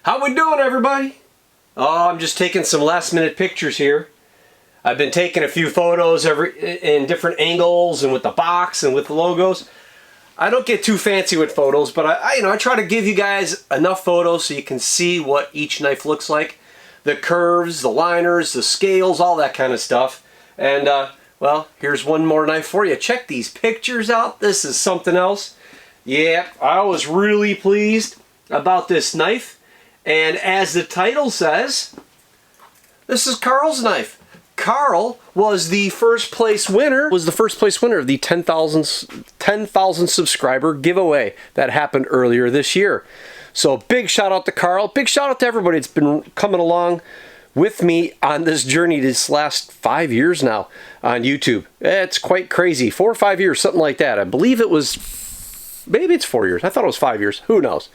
How we doing, everybody? Oh, I'm just taking some last minute pictures here. I've been taking a few photos in different angles and with the box and with the logos. I don't get too fancy with photos, but I try to give you guys enough photos so you can see what each knife looks like. The curves, the liners, the scales, all that kind of stuff. And well, here's one more knife for you. Check these pictures out. This is something else. Yeah, I was really pleased about this knife. And as the title says, this is Carl's knife. Carl was the first place winner of the 10,000 subscriber giveaway that happened earlier this year. So big shout out to Carl. Big shout out to everybody that's been coming along with me on this journey this last 5 years now on YouTube. It's quite crazy. 4 or 5 years, something like that. I believe it was, maybe it's 4 years. I thought it was 5 years. Who knows?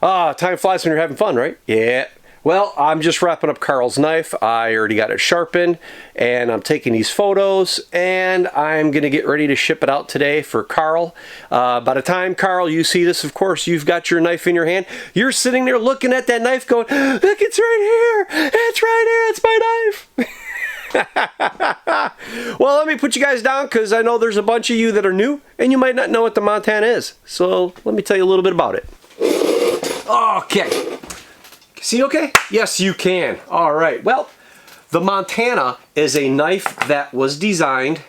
Time flies when you're having fun, right? Yeah. Well, I'm just wrapping up Carl's knife. I already got it sharpened, and I'm taking these photos, and I'm going to get ready to ship it out today for Carl. By the time, Carl, you see this, of course, you've got your knife in your hand. You're sitting there looking at that knife going, look, it's right here. It's right here. It's my knife. Well, let me put you guys down because I know there's a bunch of you that are new, and you might not know what the Montana is. So let me tell you a little bit about it. Okay. See okay? Yes, you can. All right. Well, the Montana is a knife that was designed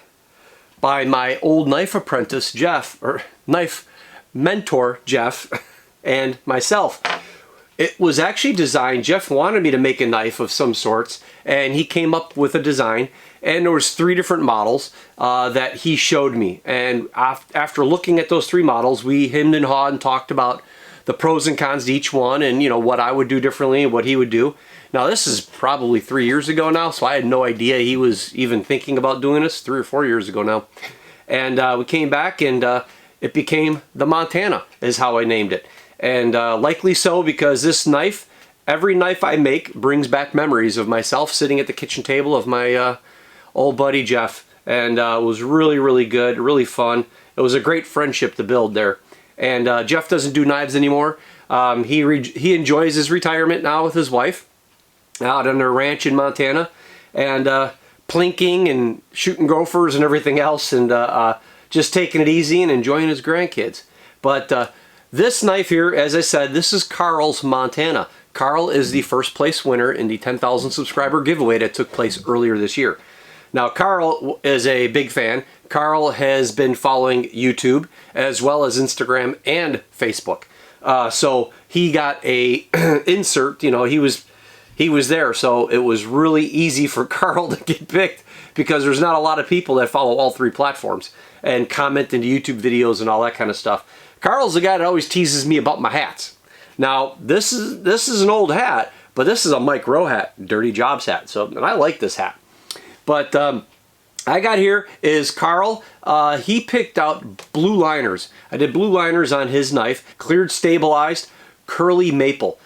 by my old knife apprentice, Jeff, or knife mentor, Jeff, and myself. It was actually designed, Jeff wanted me to make a knife of some sorts, and he came up with a design, and there was 3 different models that he showed me. And after looking at those 3 models, we hemmed and hawed and talked about the pros and cons to each one, and what I would do differently and what he would do. Now this is probably 3 years ago now, so I had no idea he was even thinking about doing this. 3 or 4 years ago now. And we came back, and it became the Montana is how I named it. And likely so, because this knife, every knife I make brings back memories of myself sitting at the kitchen table of my old buddy Jeff. And it was really, really good, really fun. It was a great friendship to build there. And Jeff doesn't do knives anymore. He enjoys his retirement now with his wife out on their ranch in Montana, and plinking and shooting gophers and everything else, and just taking it easy and enjoying his grandkids. But this knife here, as I said, this is Carl's Montana. Carl is the first place winner in the 10,000 subscriber giveaway that took place earlier this year. Now, Carl is a big fan. Carl has been following YouTube as well as Instagram and Facebook. So he got a insert, he was there. So it was really easy for Carl to get picked because there's not a lot of people that follow all 3 platforms and comment into YouTube videos and all that kind of stuff. Carl's the guy that always teases me about my hats. Now, this is an old hat, but this is a Mike Rowe hat, Dirty Jobs hat. So, and I like this hat. But I got here is Carl. He picked out blue liners. I did blue liners on his knife, cleared stabilized, curly maple.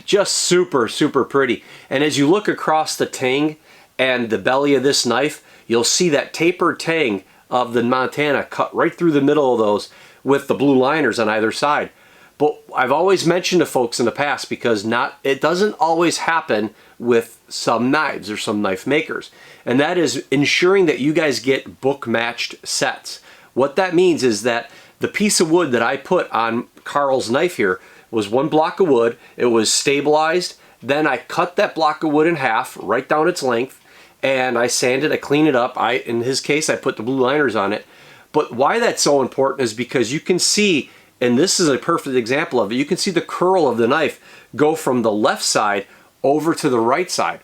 Just super, super pretty. And as you look across the tang and the belly of this knife, you'll see that tapered tang of the Montana cut right through the middle of those with the blue liners on either side. But I've always mentioned to folks in the past, because it doesn't always happen with some knives or some knife makers. And that is ensuring that you guys get book matched sets. What that means is that the piece of wood that I put on Carl's knife here was 1 block of wood. It was stabilized. Then I cut that block of wood in half, right down its length, and I sanded, I cleaned it up. In his case, I put the blue liners on it. But why that's so important is because you can see, and this is a perfect example of it, you can see the curl of the knife go from the left side over to the right side.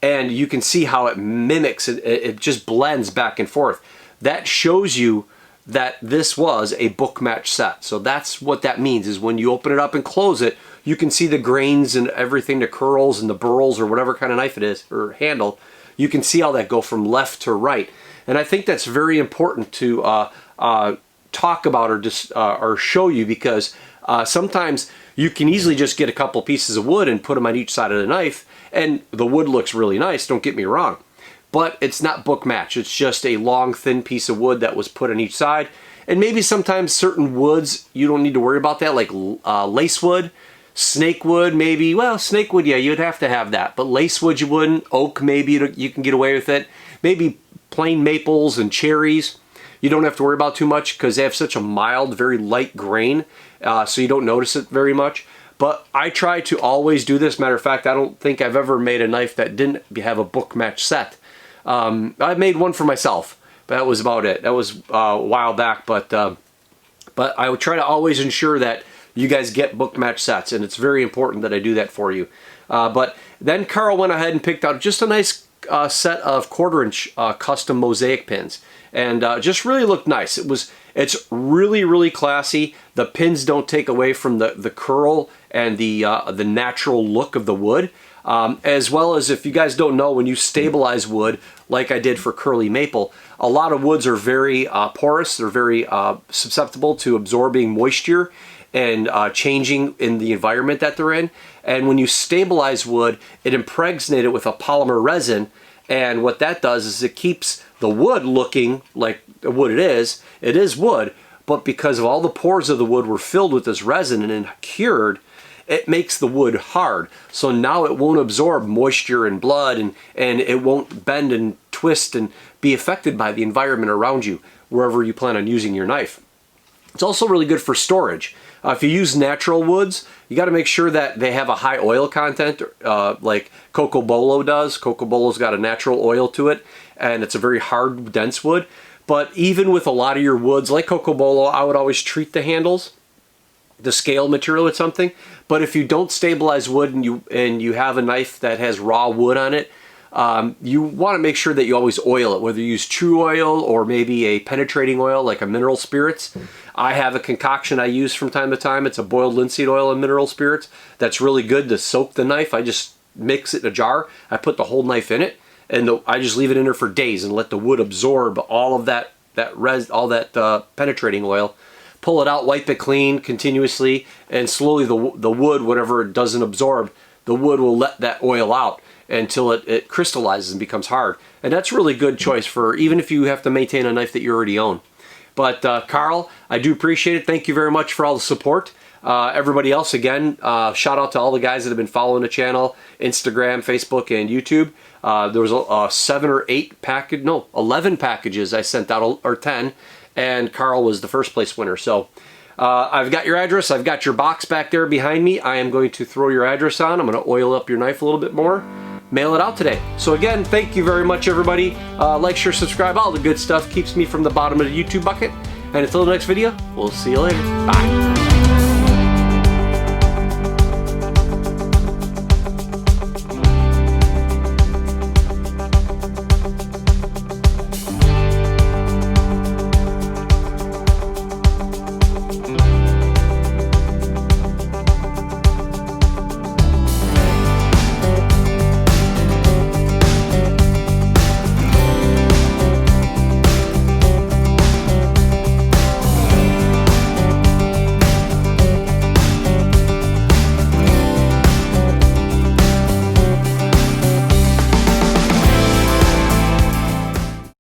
And you can see how it mimics, it just blends back and forth. That shows you that this was a book match set. So that's what that means, is when you open it up and close it, you can see the grains and everything, the curls and the burls or whatever kind of knife it is, or handle. You can see how that go from left to right. And I think that's very important to talk about or show you, because sometimes you can easily just get a couple pieces of wood and put them on each side of the knife, and the wood looks really nice, don't get me wrong. But it's not book match. It's just a long, thin piece of wood that was put on each side. And maybe sometimes certain woods, you don't need to worry about that, like lace wood. Snake wood, maybe. Well, snake wood, yeah, you'd have to have that. But lace wood, you wouldn't. Oak, maybe you can get away with it. Maybe plain maples and cherries, you don't have to worry about too much because they have such a mild, very light grain, so you don't notice it very much. But I try to always do this. Matter of fact, I don't think I've ever made a knife that didn't have a book match set. I made one for myself, but that was about it. That was a while back, but I would try to always ensure that you guys get book match sets, and it's very important that I do that for you. But then Carl went ahead and picked out just a nice set of 1/4 inch custom mosaic pins, and just really looked nice. It's really classy. The pins don't take away from the curl and the natural look of the wood. As well as, if you guys don't know, when you stabilize wood, like I did for curly maple, a lot of woods are very porous. They're very susceptible to absorbing moisture and changing in the environment that they're in. And when you stabilize wood, it impregnates it with a polymer resin, and what that does is it keeps the wood looking like the wood it is wood, but because of all the pores of the wood were filled with this resin and then cured, it makes the wood hard. So now it won't absorb moisture and blood, and it won't bend and twist and be affected by the environment around you wherever you plan on using your knife. It's also really good for storage. If you use natural woods, you got to make sure that they have a high oil content, like Cocobolo does. Cocobolo's got a natural oil to it, and it's a very hard, dense wood. But even with a lot of your woods, like Cocobolo, I would always treat the handles, the scale material with something. But if you don't stabilize wood and you have a knife that has raw wood on it, you want to make sure that you always oil it, whether you use true oil or maybe a penetrating oil like a mineral spirits. I have a concoction I use from time to time. It's a boiled linseed oil and mineral spirits that's really good to soak the knife. I just mix it in a jar. I put the whole knife in it, and I just leave it in there for days and let the wood absorb all of that penetrating oil. Pull it out, wipe it clean continuously, and slowly the wood, whatever it doesn't absorb, the wood will let that oil out until it crystallizes and becomes hard. And that's a really good choice for even if you have to maintain a knife that you already own. But Carl, I do appreciate it. Thank you very much for all the support. Everybody else, again, shout out to all the guys that have been following the channel, Instagram, Facebook, and YouTube. There was 11 packages I sent out, or 10, and Carl was the first place winner. So I've got your address. I've got your box back there behind me. I am going to throw your address on. I'm going to oil up your knife a little bit more. Mail it out today. So again, thank you very much, everybody. Like, share, subscribe, all the good stuff keeps me from the bottom of the YouTube bucket. And until the next video, we'll see you later. Bye.